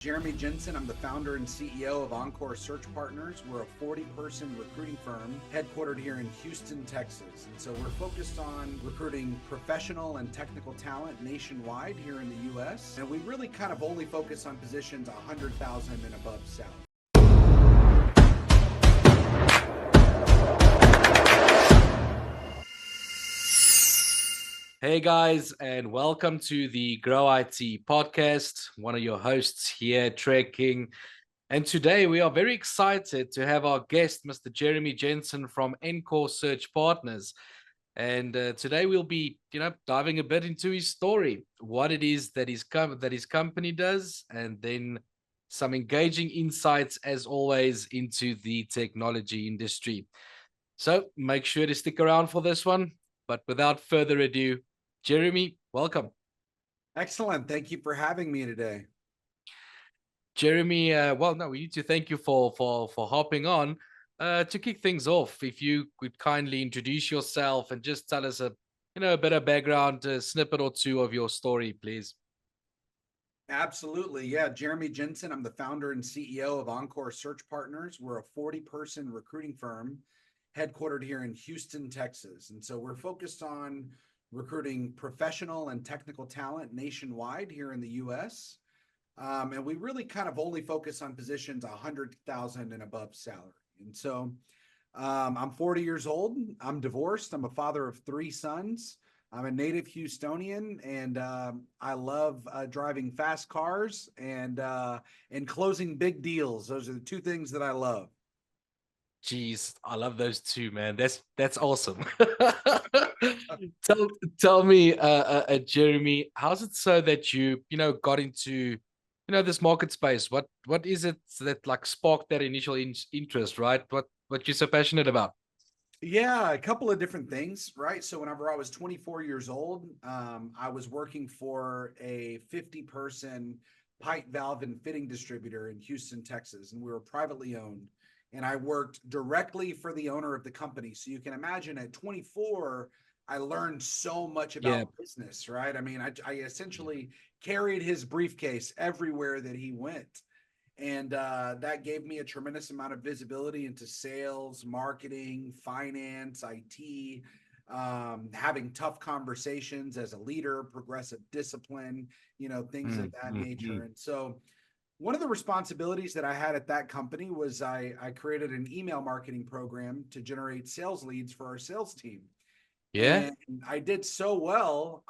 Jeremy Jensen. I'm the founder and CEO of Encore Search Partners. We're a 40-person recruiting firm headquartered here in Houston, Texas. And so we're focused on recruiting professional and technical talent nationwide here in the U.S. And we really kind of only focus on positions 100,000 and above salary. Hey guys, and welcome to the Grow IT podcast. One of your hosts here, Trekking. And today we are very excited to have our guest, Mr. Jeremy Jensen from Encore Search Partners. And today we'll be, diving a bit into his story, what it is that his company does, and then some engaging insights, as always, into the technology industry. So make sure to stick around for this one. But without further ado, Jeremy, welcome. Excellent. Thank you for having me today. Jeremy, we need to thank you for hopping on. To kick things off, if you could kindly introduce yourself and just tell us a bit of background, a snippet or two of your story, please. Absolutely. Yeah. Jeremy Jensen. I'm the founder and CEO of Encore Search Partners. We're a 40-person recruiting firm headquartered here in Houston, Texas. And so we're focused on recruiting professional and technical talent nationwide here in the U.S. And we really kind of only focus on positions 100,000 and above salary. And so I'm 40 years old. I'm divorced. I'm a father of 3 sons. I'm a native Houstonian, and I love driving fast cars and closing big deals. Those are the 2 things that I love. Jeez, I love those two, man. That's awesome. tell tell me, Jeremy, how's it so that you got into this market space? What is it that like sparked that initial interest, right? What you're so passionate about? Yeah, a couple of different things, right? So whenever I was 24 years old, I was working for a 50-person pipe, valve, and fitting distributor in Houston, Texas, and we were privately owned. And I worked directly for the owner of the company. So you can imagine at 24, I learned so much Yeah. about business, right? I mean, I essentially carried his briefcase everywhere that he went. And that gave me a tremendous amount of visibility into sales, marketing, finance, IT, having tough conversations as a leader, progressive discipline, things of that nature. And so one of the responsibilities that I had at that company was I created an email marketing program to generate sales leads for our sales team. Yeah. And I did so well.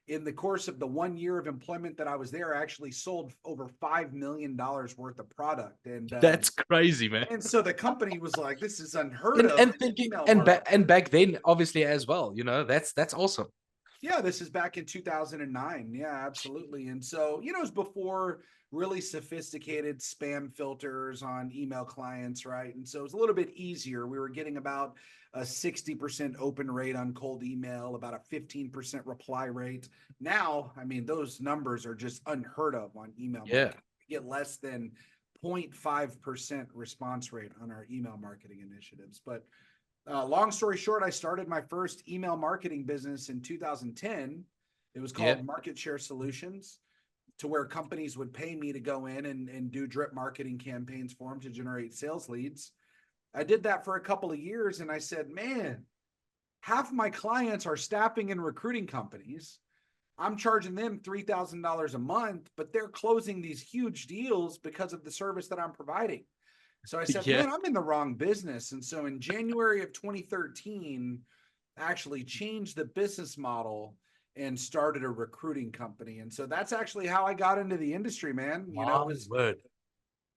In the course of the 1 year of employment that I was there, I actually sold over $5 million worth of product. That's crazy, man. And so the company was like, this is unheard And of and in thinking email and marketing. back then, obviously as well, that's awesome. Yeah, this is back in 2009. Yeah, absolutely. And so, it was before really sophisticated spam filters on email clients, right? And so it was a little bit easier. We were getting about a 60% open rate on cold email, about a 15% reply rate. Now, I mean, those numbers are just unheard of on email Yeah. marketing. We get less than 0.5% response rate on our email marketing initiatives. But long story short, I started my first email marketing business in 2010. It was Yeah. called Market Share Solutions, to where companies would pay me to go in and do drip marketing campaigns for them to generate sales leads. I did that for a couple of years, and I said, man, half my clients are staffing and recruiting companies. I'm charging them $3,000 a month, but they're closing these huge deals because of the service that I'm providing. So I said, Yeah. man, I'm in the wrong business. And so in January of 2013, I actually changed the business model and started a recruiting company. And so that's actually how I got into the industry, man. My word.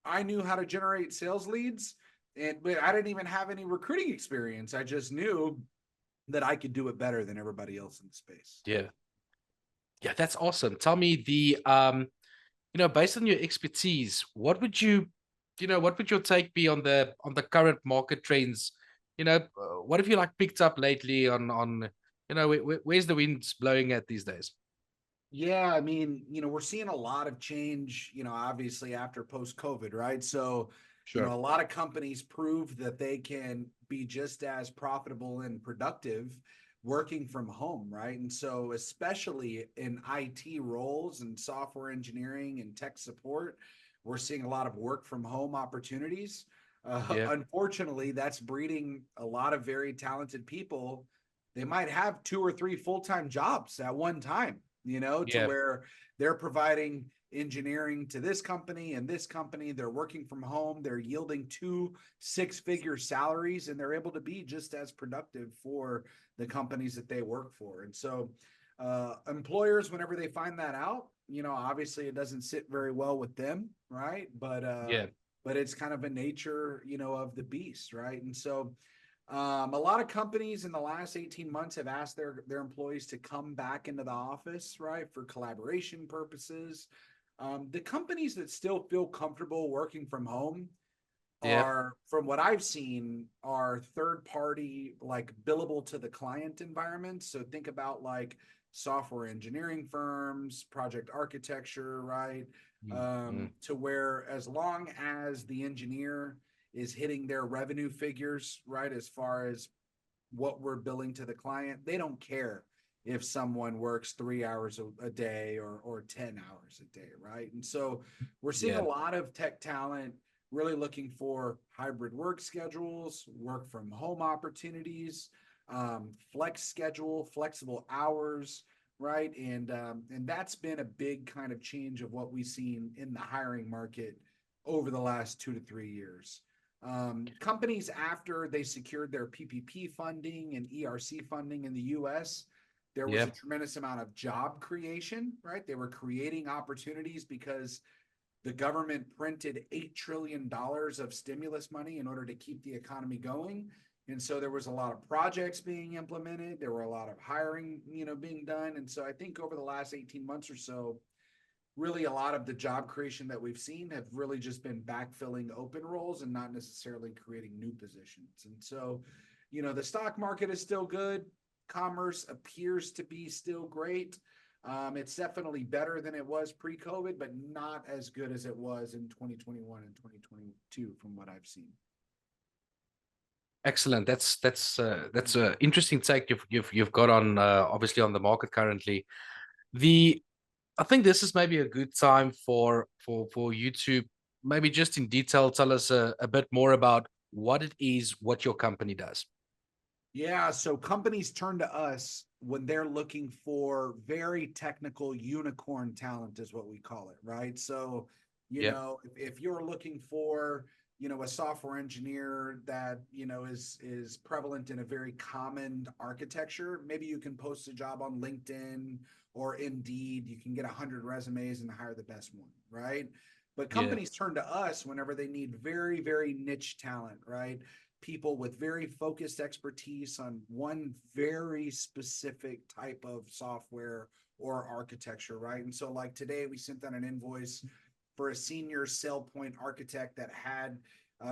I knew how to generate sales leads, but I didn't even have any recruiting experience. I just knew that I could do it better than everybody else in the space. Yeah. Yeah, that's awesome. Tell me based on your expertise, what would your take be on the current market trends? What have you like picked up lately on where's the winds blowing at these days? Yeah, I mean, we're seeing a lot of change, obviously after post-COVID, right? So, a Sure. lot of companies prove that they can be just as profitable and productive working from home, right? And so, especially in IT roles and software engineering and tech support, we're seeing a lot of work from home opportunities. Yeah. Unfortunately, that's breeding a lot of very talented people. They might have two or three full-time jobs at one time, to Yeah. where they're providing engineering to this company and this company. They're working from home. They're yielding 2 6-figure salaries, and they're able to be just as productive for the companies that they work for. And so, employers, whenever they find that out, obviously it doesn't sit very well with them, right? Yeah. But it's kind of a nature, of the beast, right? And so, a lot of companies in the last 18 months have asked their employees to come back into the office, right, for collaboration purposes. The companies that still feel comfortable working from home Yeah. are, from what I've seen, are third party, like billable to the client environments. So think about like software engineering firms, project architecture, right? Mm-hmm. To where, as long as the engineer is hitting their revenue figures, right, as far as what we're billing to the client, they don't care if someone works 3 hours a day or 10 hours a day, right? And so we're seeing a Yeah. lot of tech talent really looking for hybrid work schedules, work from home opportunities, flex schedule, flexible hours, right? And that's been a big kind of change of what we've seen in the hiring market over the last 2 to 3 years. Companies, after they secured their PPP funding and ERC funding in the US, there was Yeah. a tremendous amount of job creation, right? They were creating opportunities because the government printed $8 trillion of stimulus money in order to keep the economy going. And so there was a lot of projects being implemented. There were a lot of hiring, being done. And so I think over the last 18 months or so, really a lot of the job creation that we've seen have really just been backfilling open roles and not necessarily creating new positions. And so, the stock market is still good. Commerce appears to be still great. It's definitely better than it was pre-COVID, but not as good as it was in 2021 and 2022 from what I've seen. Excellent. That's a interesting take you've got on obviously on the market currently. The I think this is maybe a good time for you to maybe just in detail tell us a bit more about what it is, what your company does. Yeah, so companies turn to us when they're looking for very technical unicorn talent, is what we call it, right? So, Yeah. if you're looking for, a software engineer that, is prevalent in a very common architecture, maybe you can post a job on LinkedIn or Indeed. You can get 100 resumes and hire the best one, right? But Yeah. companies turn to us whenever they need very, very niche talent, right? People with very focused expertise on one very specific type of software or architecture, right? And so, like today, we sent out an invoice for a senior SailPoint architect that had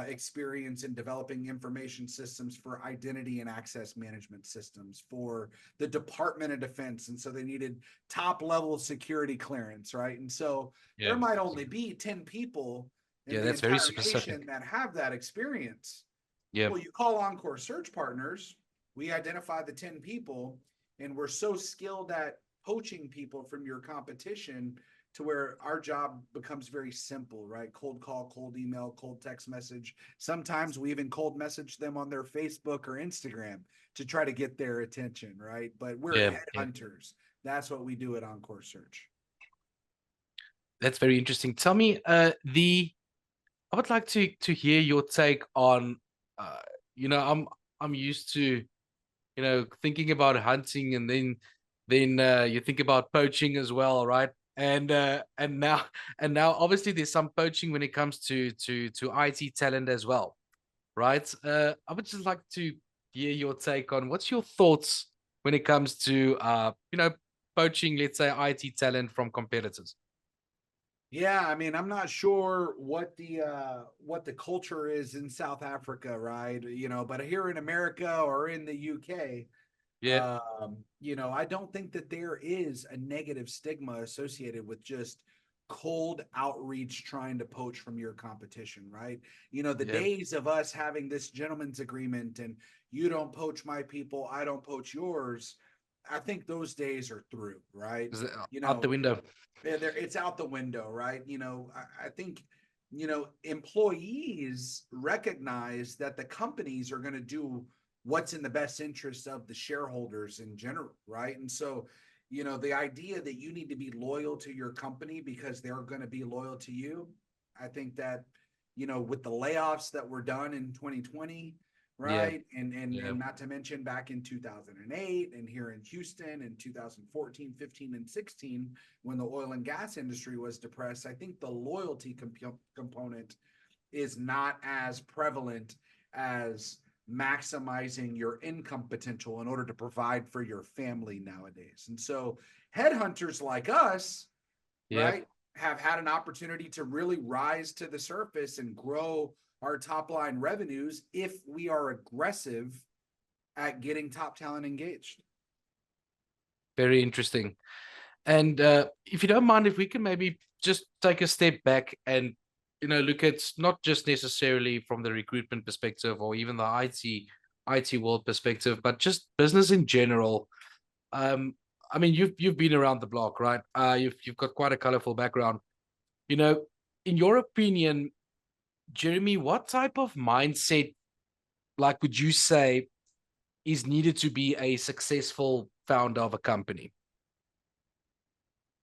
experience in developing information systems for identity and access management systems for the Department of Defense. And so they needed top level security clearance, right? And so Yeah. there might only be 10 people in Yeah. the That's very entire nation specific. that have that experience. Yeah. Well, you call Encore Search Partners, we identify the 10 people, and we're so skilled at poaching people from your competition to where our job becomes very simple, right? Cold call, cold email, cold text message. Sometimes we even cold message them on their Facebook or Instagram to try to get their attention, right? But we're Yeah. Yeah. headhunters. That's what we do at Encore Search. That's very interesting. Tell me, the I would like to hear your take on, uh, I'm used to, thinking about hunting, and then you think about poaching as well, right? And now obviously there's some poaching when it comes to IT talent as well, right? I would just like to hear your take on what's your thoughts when it comes to poaching, let's say IT talent from competitors. Yeah, I mean, I'm not sure what the culture is in South Africa, right? But here in America or in the UK, Yeah. I don't think that there is a negative stigma associated with just cold outreach trying to poach from your competition, right? You know, the Yeah. days of us having this gentleman's agreement and you don't poach my people, I don't poach yours. I think those days are through, right? Is it You out the know, window? it's out the window, right? You know, I think, you know, employees recognize that the companies are going to do what's in the best interest of the shareholders in general, right? And so, you know, the idea that you need to be loyal to your company because they're going to be loyal to you, I think that, you know, with the layoffs that were done in 2020, Yeah. right? Yeah. And not to mention back in 2008 and here in Houston in 2014, 15, and 16, when the oil and gas industry was depressed, I think the loyalty component is not as prevalent as maximizing your income potential in order to provide for your family nowadays. And so headhunters like us, Yeah. right, have had an opportunity to really rise to the surface and grow our top line revenues if we are aggressive at getting top talent engaged. Very interesting. And if you don't mind, if we can maybe just take a step back and look at not just necessarily from the recruitment perspective or even the IT world perspective, but just business in general. Um, I mean, you've been around the block, right? You've got quite a colorful background. In your opinion, Jeremy, what type of mindset, like, would you say is needed to be a successful founder of a company?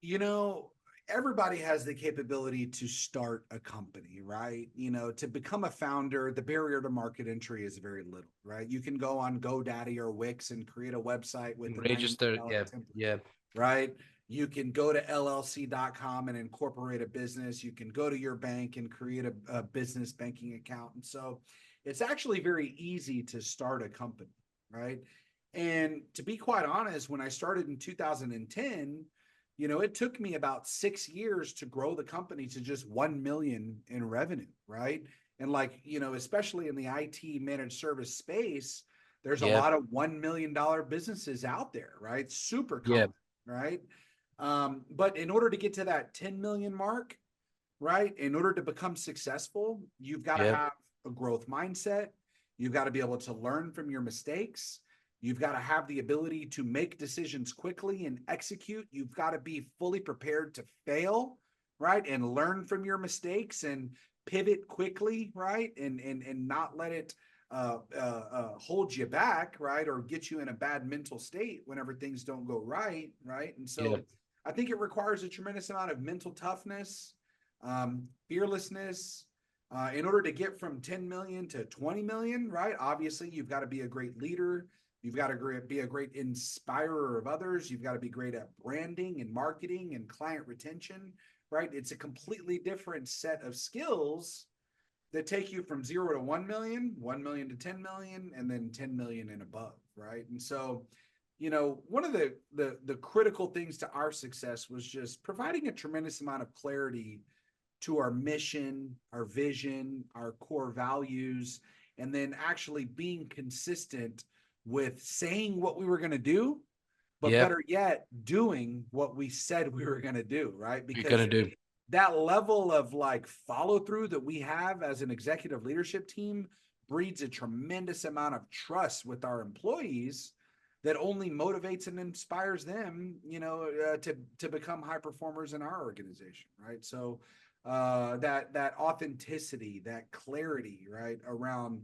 You know, everybody has the capability to start a company, right? You know, to become a founder, the barrier to market entry is very little, right? You can go on GoDaddy or Wix and create a website with And a register, $99 yeah, template, yeah, right? You can go to llc.com and incorporate a business. You can go to your bank and create a business banking account. And so it's actually very easy to start a company, right? And to be quite honest, when I started in 2010, you know, it took me about 6 years to grow the company to just 1 million in revenue, right? And like, you know, especially in the IT managed service space, there's a yeah, lot of $1 million businesses out there, right? Super yeah, common, right? But in order to get to that 10 million mark, right? In order to become successful, you've got to yeah, have a growth mindset. You've got to be able to learn from your mistakes. You've got to have the ability to make decisions quickly and execute. You've got to be fully prepared to fail, right? And learn from your mistakes and pivot quickly, right? And not let it hold you back, right? Or get you in a bad mental state whenever things don't go right, right? And yeah, so I think it requires a tremendous amount of mental toughness, fearlessness, in order to get from 10 million to 20 million, right? Obviously, you've got to be a great leader. You've got to be a great inspirer of others. You've got to be great at branding and marketing and client retention, right? It's a completely different set of skills that take you from 0 to 1 million, 1 million to 10 million, and then 10 million and above, right? And so, you know, one of the critical things to our success was just providing a tremendous amount of clarity to our mission, our vision, our core values, and then actually being consistent with saying what we were going to do, but yeah. better yet, doing what we said we were going to do, right? You're gonna Because do. that level of like follow through that we have as an executive leadership team breeds a tremendous amount of trust with our employees that only motivates and inspires them, you know, to become high performers in our organization, right? So that authenticity, that clarity, right, around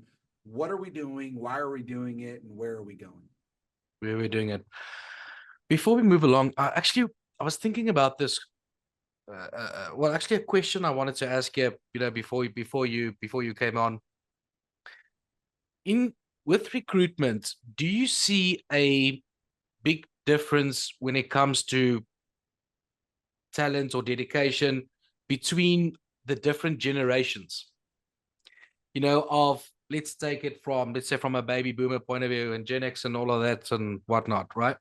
what are we doing, why are we doing it, and where are we going? Where we're doing it. Before we move along, I was thinking about this. Well, actually, a question I wanted to ask you, before you came on. In With recruitment, do you see a big difference when it comes to talent or dedication between the different generations? Of let's take it from, let's say, from a baby boomer point of view and Gen X and all of that and whatnot, right?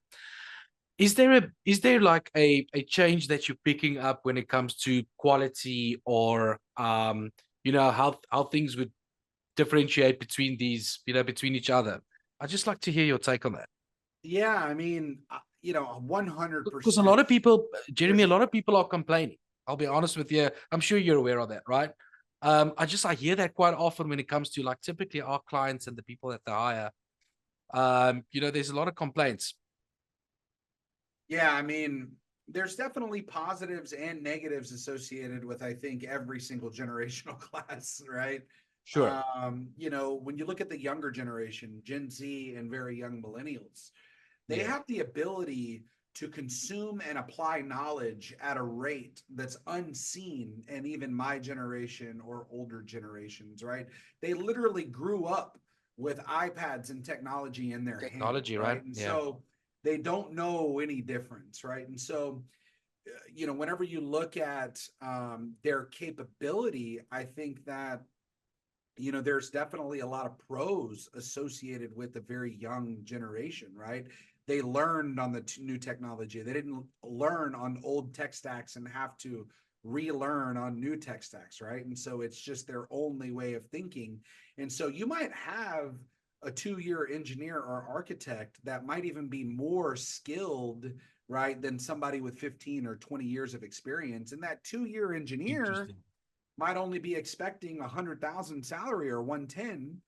Is there like a change that you're picking up when it comes to quality or how things would differentiate between these, between each other? I'd just like to hear your take on that. Yeah, I mean, you know, Because a 100%. lot of people, Jeremy, There's a lot of people are complaining. I'll be honest with you. I'm sure you're aware of that, right? I hear that quite often when it comes to like typically our clients and the people that they hire. There's a lot of complaints. Yeah, I mean, there's definitely positives and negatives associated with, I think, every single generational class, right? Sure. When you look at the younger generation, Gen Z and very young millennials, they Yeah. have the ability to consume and apply knowledge at a rate that's unseen in even my generation or older generations, right? They literally grew up with iPads and technology in their hand, Technology, right? right? And Yeah. so they don't know any difference, right? And so, whenever you look at their capability, I think that there's definitely a lot of pros associated with the very young generation, right? They learned on the new technology. They didn't learn on old tech stacks and have to relearn on new tech stacks, right? And so it's just their only way of thinking. And so you might have a 2-year engineer or architect that might even be more skilled, right, than somebody with 15 or 20 years of experience. And that 2-year engineer Interesting. might only be expecting 100,000 salary or 110,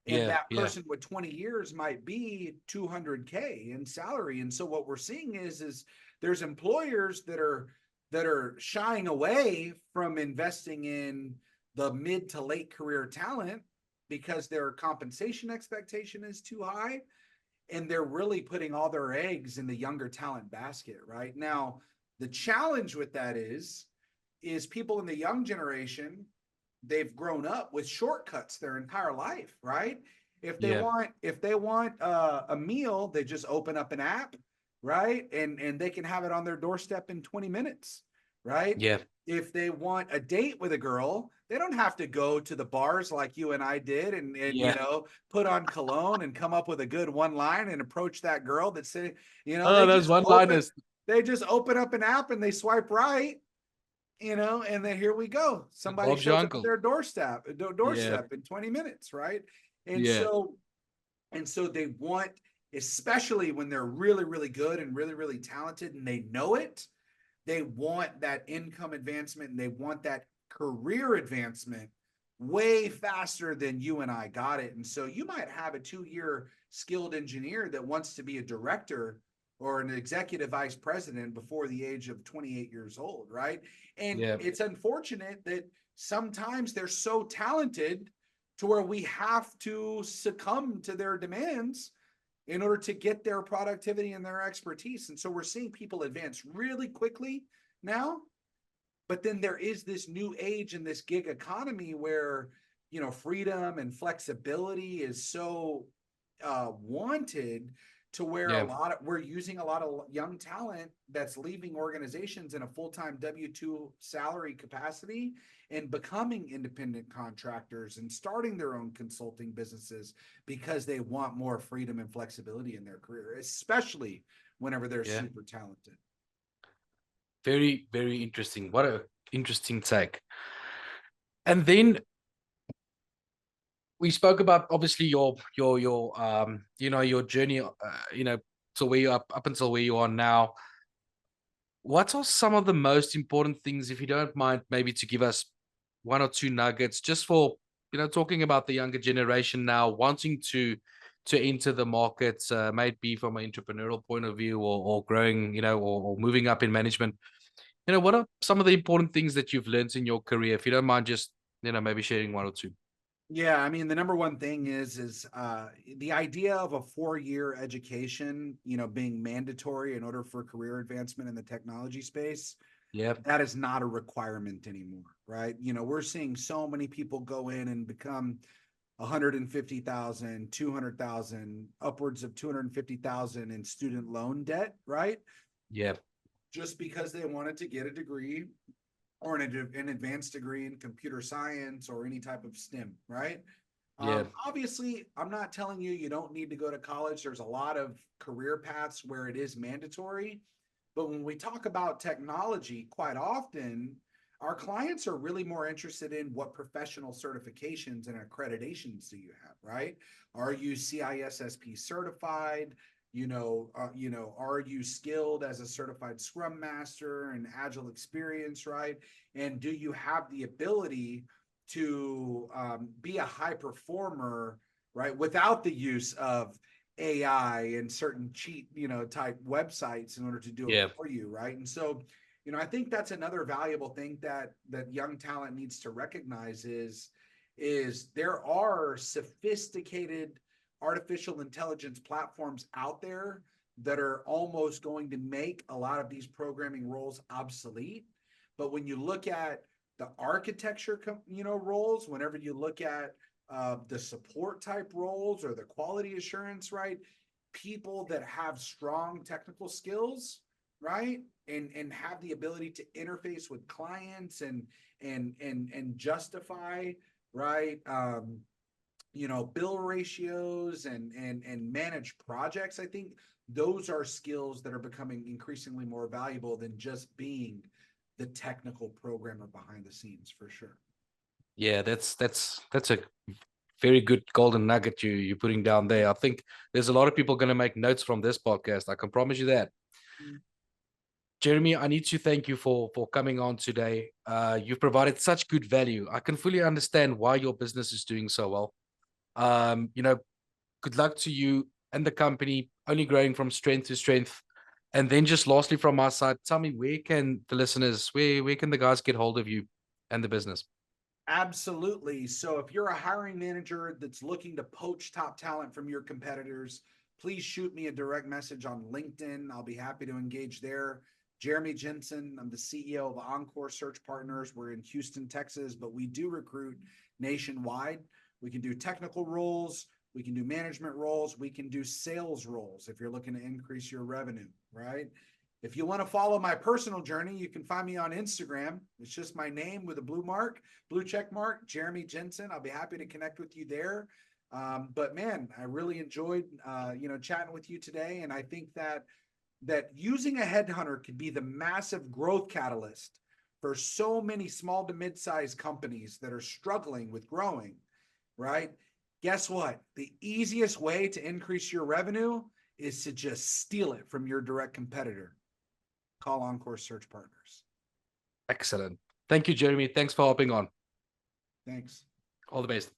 and Yeah. that Yeah. person with 20 years might be 200K in salary. And so what we're seeing is there's employers that are shying away from investing in the mid to late career talent because their compensation expectation is too high, and they're really putting all their eggs in the younger talent basket right now. The challenge with that is people in the young generation, they've grown up with shortcuts their entire life, right? Yeah. If they want a meal, they just open up an app, right? And they can have it on their doorstep in 20 minutes, right? Yeah. If they want a date with a girl, they don't have to go to the bars like you and I did and Yeah. put on cologne and come up with a good one line and approach that girl that's sitting, Oh, those one-liners. they just open up an app and they swipe right, and then here we go. Somebody Bob's your shows up at uncle. their doorstep, Yeah. in 20 minutes, right? And Yeah. so, they want, especially when they're really, really good and really, really talented and they know it, they want that income advancement and they want that career advancement way faster than you and I got it. And so you might have a 2-year skilled engineer that wants to be a director or an executive vice president before the age of 28 years old, right? And Yeah. it's unfortunate that sometimes they're so talented to where we have to succumb to their demands in order to get their productivity and their expertise. And so we're seeing people advance really quickly now, but then there is this new age in this gig economy where, freedom and flexibility is so wanted, to where Yeah. we're using a lot of young talent that's leaving organizations in a full-time W-2 salary capacity and becoming independent contractors and starting their own consulting businesses because they want more freedom and flexibility in their career, especially whenever they're Yeah. super talented. Very, very interesting. What a interesting take. And then we spoke about obviously your journey, to where you up until where you are now. What are some of the most important things, if you don't mind, maybe to give us one or two nuggets, just for talking about the younger generation now wanting to enter the market, maybe from an entrepreneurial point of view, or growing, or moving up in management. What are some of the important things that you've learned in your career? If you don't mind, just maybe sharing one or two. Yeah, I mean, the number one thing is the idea of a 4-year education, being mandatory in order for career advancement in the technology space. Yeah. That is not a requirement anymore, right? We're seeing so many people go in and become 150,000, 200,000, upwards of 250,000 in student loan debt, right? Yeah. Just because they wanted to get a degree or an advanced degree in computer science or any type of STEM, right? Yeah. Obviously, I'm not telling you don't need to go to college. There's a lot of career paths where it is mandatory. But when we talk about technology, quite often, our clients are really more interested in what professional certifications and accreditations do you have, right? Are you CISSP certified? Are you skilled as a certified Scrum Master and Agile experience, right? And do you have the ability to be a high performer, right, without the use of AI and certain cheat, type websites in order to do it Yeah. for you, right? And so, I think that's another valuable thing that young talent needs to recognize is there are sophisticated artificial intelligence platforms out there that are almost going to make a lot of these programming roles obsolete. But when you look at the architecture, roles, whenever you look at the support type roles or the quality assurance, right? People that have strong technical skills, right? And have the ability to interface with clients and justify, right? Bill ratios and manage projects. I think those are skills that are becoming increasingly more valuable than just being the technical programmer behind the scenes, for sure. Yeah, that's a very good golden nugget you're putting down there. I think there's a lot of people going to make notes from this podcast. I can promise you that. Jeremy, I need to thank you for coming on today. You've provided such good value. I can fully understand why your business is doing so well. Good luck to you and the company, only growing from strength to strength. And then just lastly from my side, tell me, where can the listeners, where can the guys get hold of you and the business? Absolutely. So if you're a hiring manager that's looking to poach top talent from your competitors, please shoot me a direct message on LinkedIn. I'll be happy to engage there. Jeremy Jensen, I'm the CEO of Encore Search Partners. We're in Houston, Texas, but we do recruit nationwide. We can do technical roles, we can do management roles, we can do sales roles if you're looking to increase your revenue, right? If you want to follow my personal journey, you can find me on Instagram. It's just my name with a blue check mark, Jeremy Jensen. I'll be happy to connect with you there. But man, I really enjoyed, chatting with you today. And I think that using a headhunter could be the massive growth catalyst for so many small to mid-sized companies that are struggling with growing, right? Guess what? The easiest way to increase your revenue is to just steal it from your direct competitor. Call Encore Search Partners. Excellent. Thank you, Jeremy. Thanks for hopping on. Thanks. All the best.